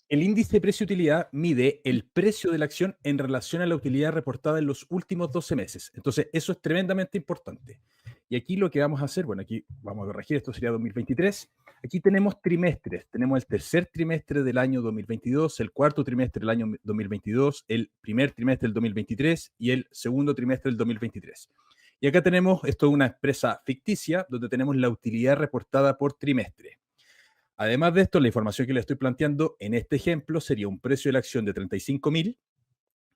El índice precio-utilidad mide el precio de la acción en relación a la utilidad reportada en los últimos 12 meses. Entonces, eso es tremendamente importante. Y aquí lo que vamos a hacer, bueno, aquí vamos a corregir, esto sería 2023. Aquí tenemos trimestres. Tenemos el tercer trimestre del año 2022, el cuarto trimestre del año 2022, el primer trimestre del 2023 y el segundo trimestre del 2023. Y acá tenemos, esto es una empresa ficticia, donde tenemos la utilidad reportada por trimestre. Además de esto, la información que le estoy planteando en este ejemplo sería un precio de la acción de 35.000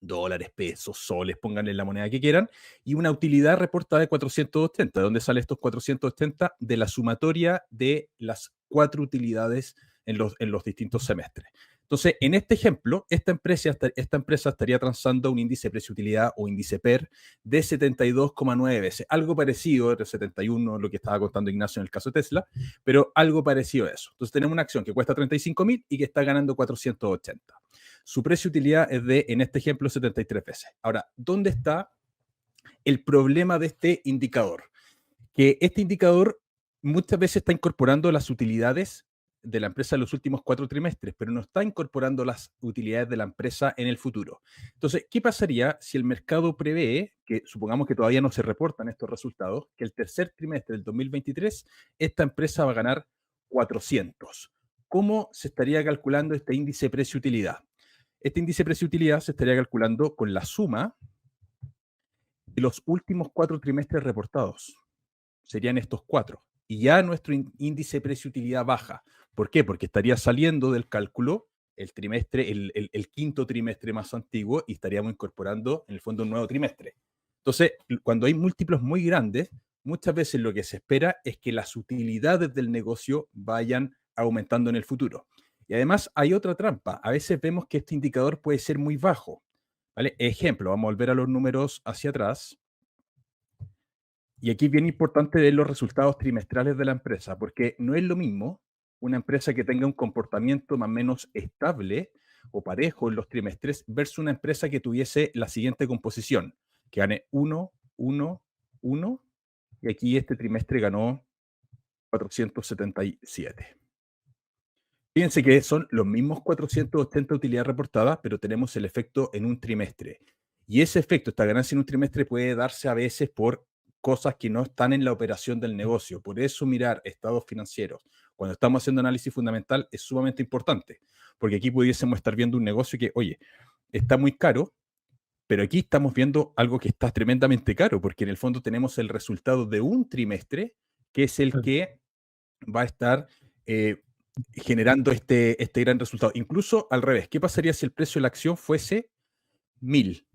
dólares, pesos, soles, pónganle la moneda que quieran, y una utilidad reportada de 480. ¿De dónde salen estos 480? De la sumatoria de las 4 utilidades en los distintos semestres. Entonces, en este ejemplo, esta empresa estaría transando un índice precio-utilidad o índice PER de 72,9 veces. Algo parecido, de 71, lo que estaba contando Ignacio en el caso de Tesla, pero algo parecido a eso. Entonces, tenemos una acción que cuesta 35.000 y que está ganando 480. Su precio-utilidad es de, en este ejemplo, 73 veces. Ahora, ¿dónde está el problema de este indicador? Que este indicador muchas veces está incorporando las utilidades de la empresa en los últimos 4 trimestres, pero no está incorporando las utilidades de la empresa en el futuro. Entonces, ¿qué pasaría si el mercado prevé, que supongamos que todavía no se reportan estos resultados, que el tercer trimestre del 2023 esta empresa va a ganar 400? ¿Cómo se estaría calculando este índice precio-utilidad? Este índice precio-utilidad se estaría calculando con la suma de los últimos 4 trimestres reportados. Serían estos 4. Y ya nuestro índice precio-utilidad baja. ¿Por qué? Porque estaría saliendo del cálculo el trimestre, el quinto trimestre más antiguo y estaríamos incorporando en el fondo un nuevo trimestre. Entonces, cuando hay múltiplos muy grandes, muchas veces lo que se espera es que las utilidades del negocio vayan aumentando en el futuro. Y además hay otra trampa. A veces vemos que este indicador puede ser muy bajo. ¿Vale? Ejemplo, vamos a volver a los números hacia atrás. Y aquí es bien importante ver los resultados trimestrales de la empresa, porque no es lo mismo una empresa que tenga un comportamiento más o menos estable o parejo en los trimestres versus una empresa que tuviese la siguiente composición, que gane 1, 1, 1, y aquí este trimestre ganó 477. Fíjense que son los mismos 480 utilidades reportadas, pero tenemos el efecto en un trimestre. Y ese efecto, esta ganancia en un trimestre, puede darse a veces por cosas que no están en la operación del negocio. Por eso mirar estados financieros cuando estamos haciendo análisis fundamental es sumamente importante, porque aquí pudiésemos estar viendo un negocio que, oye, está muy caro, pero aquí estamos viendo algo que está tremendamente caro, porque en el fondo tenemos el resultado de un trimestre, que es el que va a estar generando este gran resultado. Incluso al revés, ¿qué pasaría si el precio de la acción fuese 1000?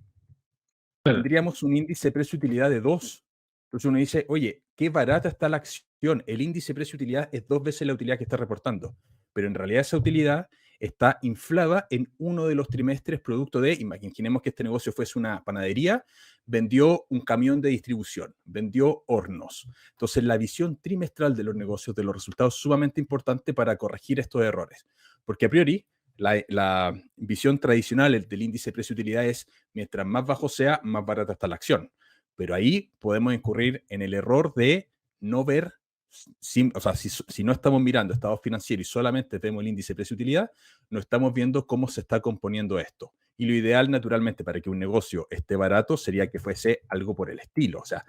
Claro. Tendríamos un índice precio-utilidad de 2. Entonces uno dice, oye, qué barata está la acción. El índice precio-utilidad es 2 veces la utilidad que está reportando. Pero en realidad esa utilidad está inflada en uno de los trimestres producto de, imaginemos que este negocio fuese una panadería, vendió un camión de distribución, vendió hornos. Entonces la visión trimestral de los negocios, de los resultados, es sumamente importante para corregir estos errores. Porque a priori, la visión tradicional del índice precio-utilidad es mientras más bajo sea, más barata está la acción. Pero ahí podemos incurrir en el error de no ver, o sea, si no estamos mirando estados financieros y solamente vemos el índice precio-utilidad, no estamos viendo cómo se está componiendo esto. Y lo ideal, naturalmente, para que un negocio esté barato sería que fuese algo por el estilo. O sea,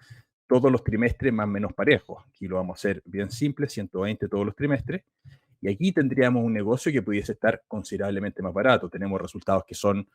todos los trimestres más o menos parejos. Aquí lo vamos a hacer bien simple, 120 todos los trimestres. Y aquí tendríamos un negocio que pudiese estar considerablemente más barato. Tenemos resultados que son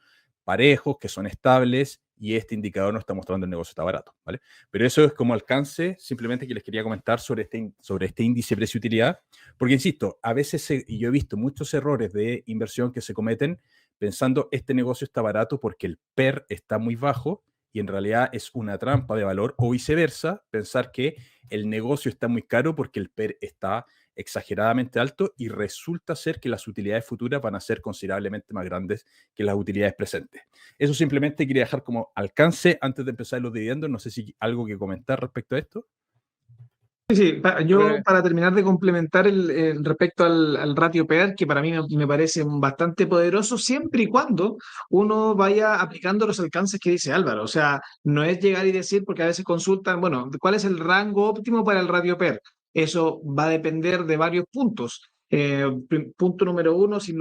parejos, que son estables, y este indicador nos está mostrando el negocio está barato, ¿vale? Pero eso es como alcance, simplemente que les quería comentar sobre este índice precio-utilidad, porque insisto, a veces, y yo he visto muchos errores de inversión que se cometen pensando este negocio está barato porque el PER está muy bajo, y en realidad es una trampa de valor, o viceversa, pensar que el negocio está muy caro porque el PER está exageradamente alto y resulta ser que las utilidades futuras van a ser considerablemente más grandes que las utilidades presentes. Eso simplemente quería dejar como alcance antes de empezar los dividendos. No sé si algo que comentar respecto a esto. Sí, sí, yo Pues, para terminar de complementar respecto al ratio PER, que para mí me parece bastante poderoso, siempre y cuando uno vaya aplicando los alcances que dice Álvaro. O sea, no es llegar y decir, porque a veces consultan, bueno, ¿cuál es el rango óptimo para el ratio PER? Eso va a depender de varios puntos. Punto número uno, si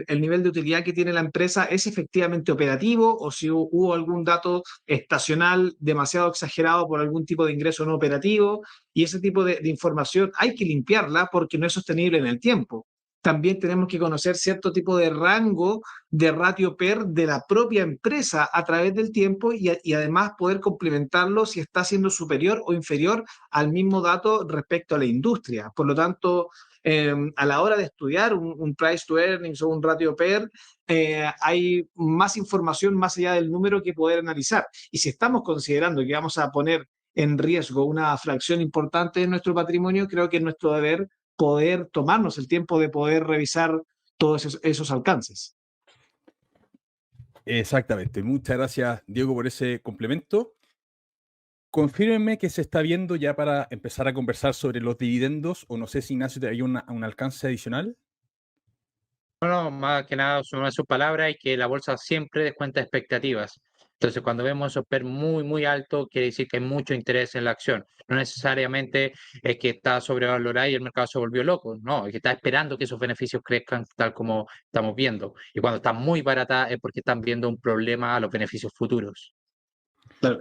el nivel de utilidad que tiene la empresa es efectivamente operativo o si hubo algún dato estacional demasiado exagerado por algún tipo de ingreso no operativo. Y ese tipo de información hay que limpiarla porque no es sostenible en el tiempo. También tenemos que conocer cierto tipo de rango de ratio PER de la propia empresa a través del tiempo y además poder complementarlo si está siendo superior o inferior al mismo dato respecto a la industria. Por lo tanto, a la hora de estudiar un price to earnings o un ratio PER, hay más información más allá del número que poder analizar. Y si estamos considerando que vamos a poner en riesgo una fracción importante de nuestro patrimonio, creo que es nuestro deber poder tomarnos el tiempo de poder revisar todos esos alcances. Exactamente. Muchas gracias, Diego, por ese complemento. Confírmenme que se está viendo ya para empezar a conversar sobre los dividendos, o no sé si Ignacio te hay un alcance adicional. No, más que nada, sumar sus palabras y que la bolsa siempre descuenta expectativas. Entonces, cuando vemos esos PER muy, muy altos, quiere decir que hay mucho interés en la acción. No necesariamente es que está sobrevalorada y el mercado se volvió loco. No, es que está esperando que esos beneficios crezcan tal como estamos viendo. Y cuando está muy barata es porque están viendo un problema a los beneficios futuros. Claro.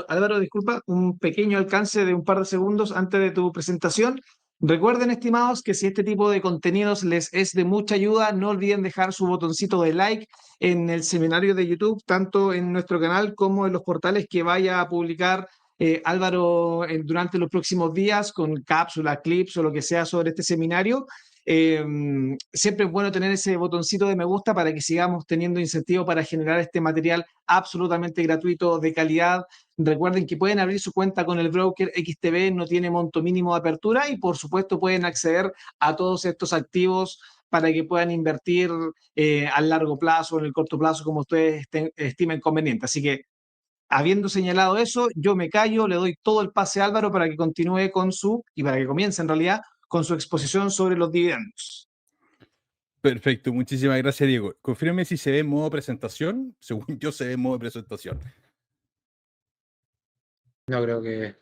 Álvaro, disculpa, un pequeño alcance de un par de segundos antes de tu presentación. Recuerden, estimados, que si este tipo de contenidos les es de mucha ayuda, no olviden dejar su botoncito de like en el seminario de YouTube, tanto en nuestro canal como en los portales que vaya a publicar Álvaro durante los próximos días con cápsulas, clips o lo que sea sobre este seminario. Eh, Siempre es bueno tener ese botoncito de me gusta para que sigamos teniendo incentivo para generar este material absolutamente gratuito, de calidad. Recuerden que pueden abrir su cuenta con el broker XTB, no tiene monto mínimo de apertura y por supuesto pueden acceder a todos estos activos para que puedan invertir al largo plazo o en el corto plazo como ustedes estimen conveniente. Así que, habiendo señalado eso, yo me callo, le doy todo el pase a Álvaro para que continúe y para que comience en realidad con su exposición sobre los dividendos. Perfecto, muchísimas gracias, Diego. Confírmeme si se ve en modo presentación. Según yo, se ve en modo presentación. No creo que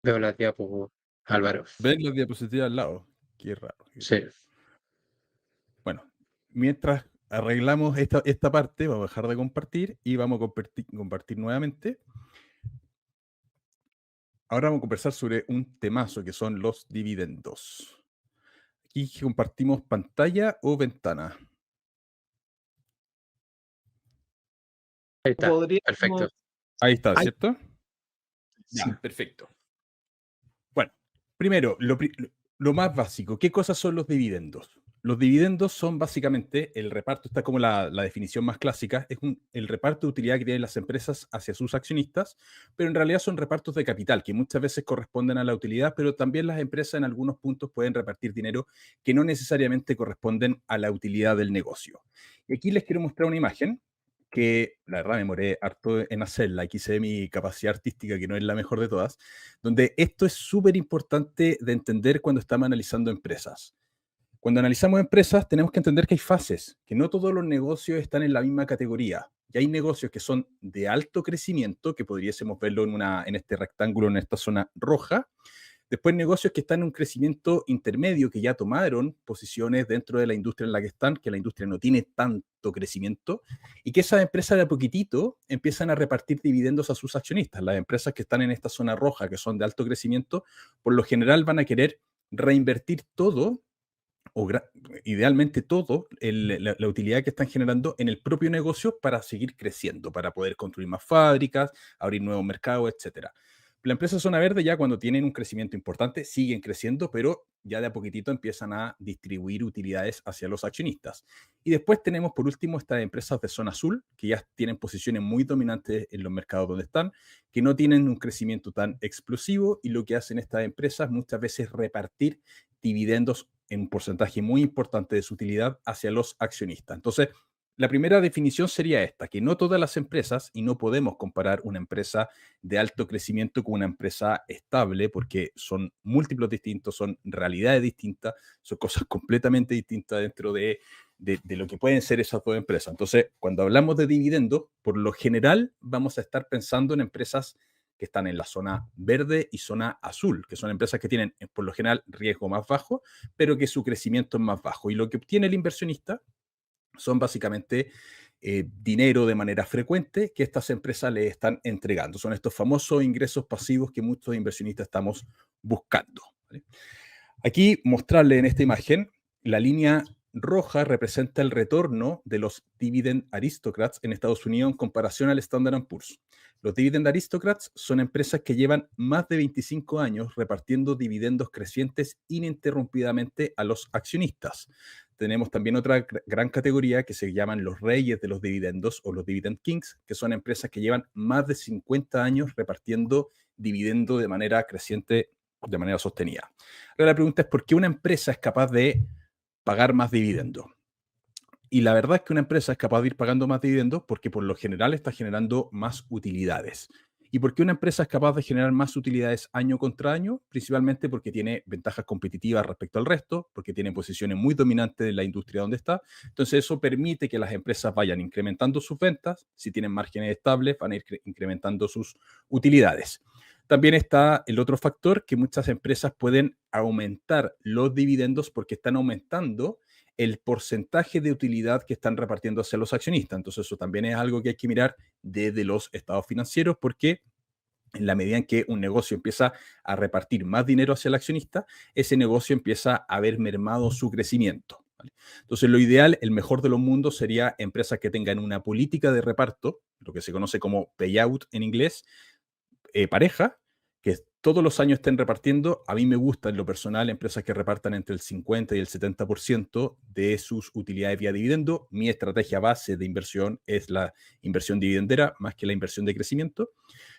veo la diapo, Álvaro. ¿Ven las diapositivas al lado? Qué raro. Sí. Bueno, mientras arreglamos esta parte, vamos a dejar de compartir y vamos a compartir nuevamente. Ahora vamos a conversar sobre un temazo que son los dividendos. Aquí compartimos pantalla o ventana. Ahí está. Perfecto. Podríamos... Ahí está, Ay, ¿cierto? sí. Ya, perfecto. Bueno, primero, lo más básico, ¿qué cosas son los dividendos? Los dividendos son básicamente el reparto, está como la definición más clásica, es el reparto de utilidad que tienen las empresas hacia sus accionistas, pero en realidad son repartos de capital que muchas veces corresponden a la utilidad, pero también las empresas en algunos puntos pueden repartir dinero que no necesariamente corresponden a la utilidad del negocio. Y aquí les quiero mostrar una imagen que la verdad me demoré harto en hacerla, aquí se ve mi capacidad artística que no es la mejor de todas, donde esto es súper importante de entender cuando estamos analizando empresas. Cuando analizamos empresas, tenemos que entender que hay fases, que no todos los negocios están en la misma categoría. Y hay negocios que son de alto crecimiento, que podríamos verlo en este rectángulo, en esta zona roja. Después negocios que están en un crecimiento intermedio, que ya tomaron posiciones dentro de la industria en la que están, que la industria no tiene tanto crecimiento, y que esas empresas de a poquitito empiezan a repartir dividendos a sus accionistas. Las empresas que están en esta zona roja, que son de alto crecimiento, por lo general van a querer reinvertir todo o idealmente todo, la utilidad que están generando en el propio negocio para seguir creciendo, para poder construir más fábricas, abrir nuevos mercados, etcétera. La empresa Zona Verde ya cuando tienen un crecimiento importante siguen creciendo, pero ya de a poquitito empiezan a distribuir utilidades hacia los accionistas. Y después tenemos por último estas empresas de Zona Azul, que ya tienen posiciones muy dominantes en los mercados donde están, que no tienen un crecimiento tan explosivo y lo que hacen estas empresas muchas veces es repartir dividendos en un porcentaje muy importante de su utilidad hacia los accionistas. Entonces, la primera definición sería esta, que no todas las empresas, y no podemos comparar una empresa de alto crecimiento con una empresa estable, porque son múltiplos distintos, son realidades distintas, son cosas completamente distintas dentro de lo que pueden ser esas dos empresas. Entonces, cuando hablamos de dividendos, por lo general vamos a estar pensando en empresas que están en la zona verde y zona azul, que son empresas que tienen por lo general riesgo más bajo, pero que su crecimiento es más bajo. Y lo que obtiene el inversionista son básicamente dinero de manera frecuente que estas empresas le están entregando. Son estos famosos ingresos pasivos que muchos inversionistas estamos buscando, ¿vale? Aquí mostrarle en esta imagen, la línea roja representa el retorno de los Dividend Aristocrats en Estados Unidos en comparación al Standard & Poor's. Los Dividend Aristocrats son empresas que llevan más de 25 años repartiendo dividendos crecientes ininterrumpidamente a los accionistas. Tenemos también otra gran categoría que se llaman los reyes de los dividendos o los Dividend Kings, que son empresas que llevan más de 50 años repartiendo dividendo de manera creciente, de manera sostenida. Ahora la pregunta es, ¿por qué una empresa es capaz de pagar más dividendos? Y la verdad es que una empresa es capaz de ir pagando más dividendos porque por lo general está generando más utilidades. ¿Y por qué una empresa es capaz de generar más utilidades año contra año? Principalmente porque tiene ventajas competitivas respecto al resto, porque tiene posiciones muy dominantes en la industria donde está. Entonces eso permite que las empresas vayan incrementando sus ventas. Si tienen márgenes estables, van a ir incrementando sus utilidades. También está el otro factor, que muchas empresas pueden aumentar los dividendos porque están aumentando el porcentaje de utilidad que están repartiendo hacia los accionistas. Entonces eso también es algo que hay que mirar desde los estados financieros, porque en la medida en que un negocio empieza a repartir más dinero hacia el accionista, ese negocio empieza a ver mermado su crecimiento, ¿vale? Entonces lo ideal, el mejor de los mundos, sería empresas que tengan una política de reparto, lo que se conoce como payout en inglés, pareja, que todos los años estén repartiendo. A mí me gusta, en lo personal, empresas que repartan entre el 50 y el 70% de sus utilidades vía dividendo. Mi estrategia base de inversión es la inversión dividendera más que la inversión de crecimiento,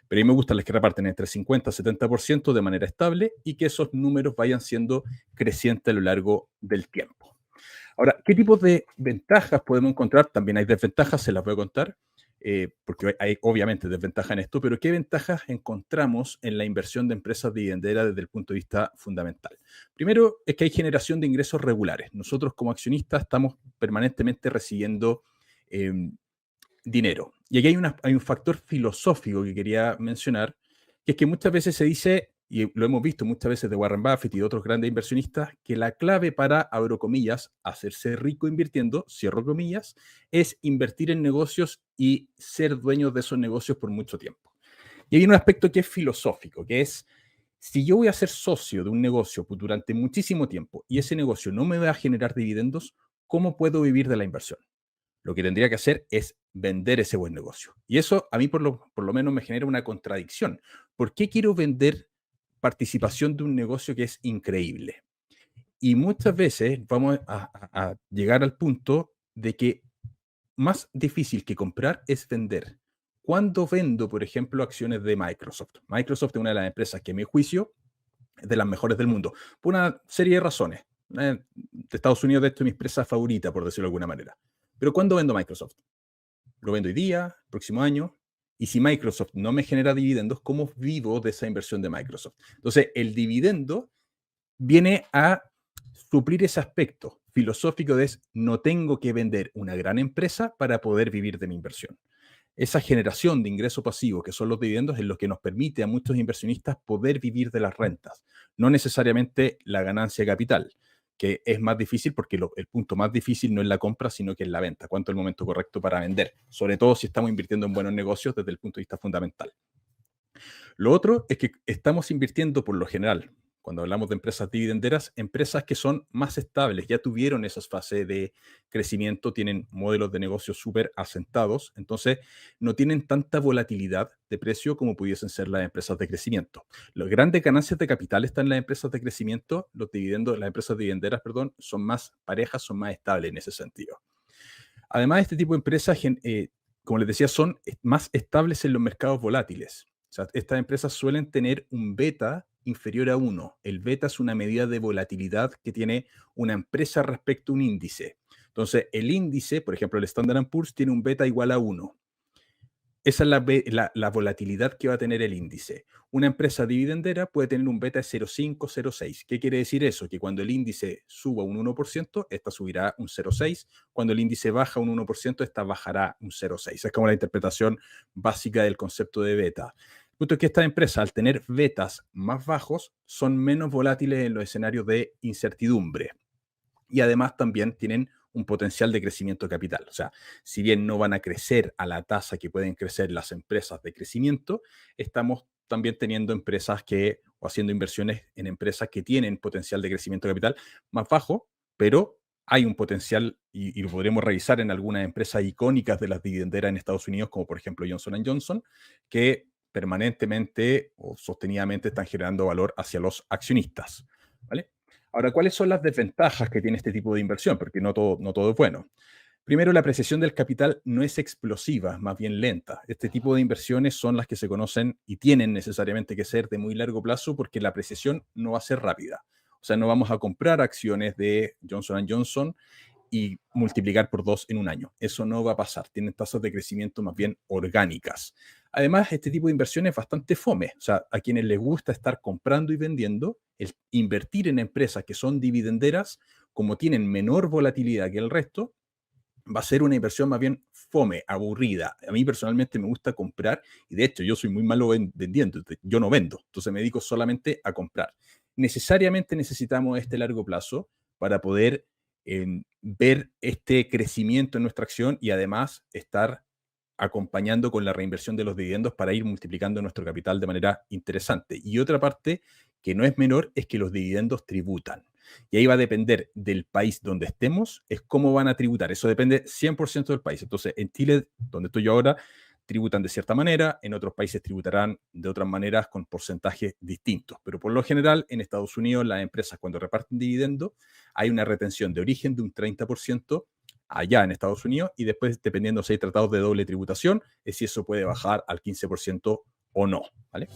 pero a mí me gustan las que reparten entre 50 y 70% de manera estable y que esos números vayan siendo crecientes a lo largo del tiempo. Ahora, ¿qué tipos de ventajas podemos encontrar? También hay desventajas, se las voy a contar. Porque hay obviamente desventajas en esto, pero ¿qué ventajas encontramos en la inversión de empresas dividenderas desde el punto de vista fundamental? Primero es que hay generación de ingresos regulares. Nosotros como accionistas estamos permanentemente recibiendo dinero. Y aquí hay un factor filosófico que quería mencionar, que es que muchas veces se dice, y lo hemos visto muchas veces de Warren Buffett y de otros grandes inversionistas, que la clave para, abro comillas, hacerse rico invirtiendo, cierro comillas, es invertir en negocios y ser dueños de esos negocios por mucho tiempo. Y hay un aspecto que es filosófico, que es, si yo voy a ser socio de un negocio durante muchísimo tiempo y ese negocio no me va a generar dividendos, ¿cómo puedo vivir de la inversión? Lo que tendría que hacer es vender ese buen negocio. Y eso a mí por lo menos me genera una contradicción. ¿Por qué quiero vender participación de un negocio que es increíble? Y muchas veces vamos a llegar al punto de que más difícil que comprar es vender. ¿Cuándo vendo, por ejemplo, acciones de Microsoft? Microsoft es una de las empresas que, a mi juicio, es de las mejores del mundo, por una serie de razones. De Estados Unidos, de hecho, es mi empresa favorita, por decirlo de alguna manera. Pero ¿cuándo vendo Microsoft? Lo vendo hoy día, próximo año. Y si Microsoft no me genera dividendos, ¿cómo vivo de esa inversión de Microsoft? Entonces, el dividendo viene a suplir ese aspecto filosófico de no tengo que vender una gran empresa para poder vivir de mi inversión. Esa generación de ingreso pasivo que son los dividendos es lo que nos permite a muchos inversionistas poder vivir de las rentas, no necesariamente la ganancia de capital, que es más difícil porque el punto más difícil no es la compra, sino que es la venta. ¿Cuánto es el momento correcto para vender? Sobre todo si estamos invirtiendo en buenos negocios desde el punto de vista fundamental. Lo otro es que estamos invirtiendo por lo general, cuando hablamos de empresas dividenderas, empresas que son más estables, ya tuvieron esas fases de crecimiento, tienen modelos de negocio súper asentados, entonces no tienen tanta volatilidad de precio como pudiesen ser las empresas de crecimiento. Las grandes ganancias de capital están en las empresas de crecimiento, los dividendos, las empresas dividenderas, perdón, son más parejas, son más estables en ese sentido. Además, este tipo de empresas, como les decía, son más estables en los mercados volátiles. O sea, estas empresas suelen tener un beta inferior a 1. El beta es una medida de volatilidad que tiene una empresa respecto a un índice. Entonces, el índice, por ejemplo, el Standard & Poor's, tiene un beta igual a 1. Esa es la volatilidad que va a tener el índice. Una empresa dividendera puede tener un beta de 0,5, 0,6. ¿Qué quiere decir eso? Que cuando el índice suba un 1%, esta subirá un 0,6. Cuando el índice baja un 1%, esta bajará un 0,6. Es como la interpretación básica del concepto de beta. punto es que estas empresas, al tener betas más bajos, son menos volátiles en los escenarios de incertidumbre. Y además también tienen un potencial de crecimiento de capital. O sea, si bien no van a crecer a la tasa que pueden crecer las empresas de crecimiento, estamos también teniendo empresas o haciendo inversiones en empresas que tienen potencial de crecimiento de capital más bajo, pero hay un potencial, y lo podremos revisar en algunas empresas icónicas de las dividenderas en Estados Unidos, como por ejemplo Johnson & Johnson, que permanentemente o sostenidamente están generando valor hacia los accionistas, ¿vale? Ahora, ¿cuáles son las desventajas que tiene este tipo de inversión? Porque no todo es bueno. Primero, la apreciación del capital no es explosiva, más bien lenta. Este tipo de inversiones son las que se conocen y tienen necesariamente que ser de muy largo plazo porque la apreciación no va a ser rápida. O sea, no vamos a comprar acciones de Johnson & Johnson y multiplicar por 2 en un año. Eso no va a pasar. Tienen tasas de crecimiento más bien orgánicas. Además, este tipo de inversión es bastante fome. O sea, a quienes les gusta estar comprando y vendiendo, el invertir en empresas que son dividenderas, como tienen menor volatilidad que el resto, va a ser una inversión más bien fome, aburrida. A mí personalmente me gusta comprar y de hecho yo soy muy malo vendiendo. Yo no vendo, entonces me dedico solamente a comprar. Necesariamente necesitamos este largo plazo para poder ver este crecimiento en nuestra acción y además estar acompañando con la reinversión de los dividendos para ir multiplicando nuestro capital de manera interesante. Y otra parte que no es menor es que los dividendos tributan. Y ahí va a depender del país donde estemos, es cómo van a tributar. Eso depende 100% del país. Entonces, en Chile, donde estoy yo ahora, tributan de cierta manera, en otros países tributarán de otras maneras con porcentajes distintos. Pero por lo general, en Estados Unidos, las empresas cuando reparten dividendos, hay una retención de origen de un 30% allá en Estados Unidos y después, dependiendo si hay tratados de doble tributación, es si eso puede bajar al 15% o no, ¿vale?